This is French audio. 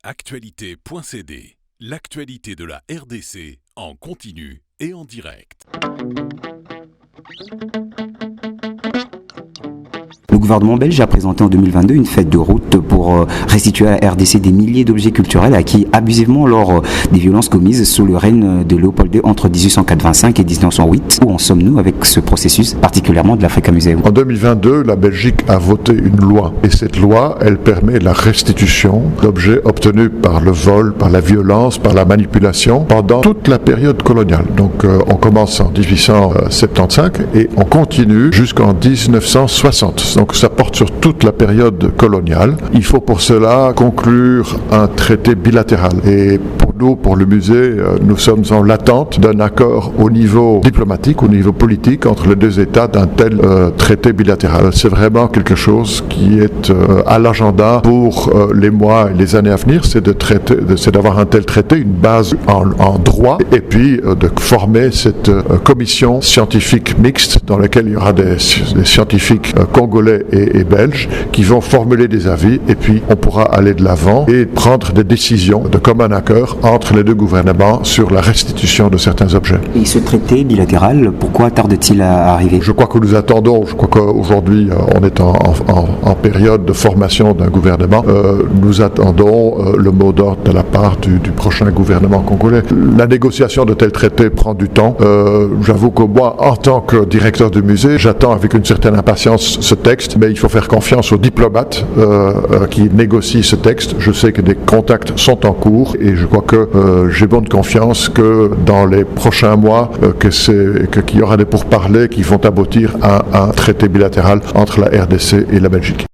Actualité.cd, l'actualité de la RDC en continu et en direct. Le gouvernement belge a présenté en 2022 une feuille de route pour restituer à la RDC des milliers d'objets culturels acquis abusivement lors des violences commises sous le règne de Léopold II entre 1885 et 1908. Où en sommes-nous avec ce processus, particulièrement de l'Africa Museum? En 2022, la Belgique a voté une loi. Et cette loi, elle permet la restitution d'objets obtenus par le vol, par la violence, par la manipulation pendant toute la période coloniale. Donc on commence en 1875 et on continue jusqu'en 1960. Donc ça porte sur toute la période coloniale. Il faut pour cela conclure un traité bilatéral. Et pour nous, pour le musée, nous sommes en l'attente d'un accord au niveau diplomatique, au niveau politique entre les deux États d'un tel traité bilatéral. C'est vraiment quelque chose qui est à l'agenda pour les mois et les années à venir. C'est d'avoir un tel traité, une base en droit, et puis de former cette commission scientifique mixte dans laquelle il y aura des scientifiques congolais et belges qui vont formuler des avis, et puis on pourra aller de l'avant et prendre des décisions de commun accord entre les deux gouvernements sur la restitution de certains objets. Et ce traité bilatéral, pourquoi tarde-t-il à arriver? Je crois que nous attendons, je crois qu'aujourd'hui on est en période de formation d'un gouvernement. Nous attendons le mot d'ordre de la part du prochain gouvernement congolais. La négociation de tels traités prend du temps. J'avoue que moi, en tant que directeur du musée, j'attends avec une certaine impatience ce texte, mais il faut faire confiance aux diplomates qui négocient ce texte. Je sais que des contacts sont en cours et je crois que j'ai bonne confiance que dans les prochains mois, qu'il y aura des pourparlers qui vont aboutir à un traité bilatéral entre la RDC et la Belgique.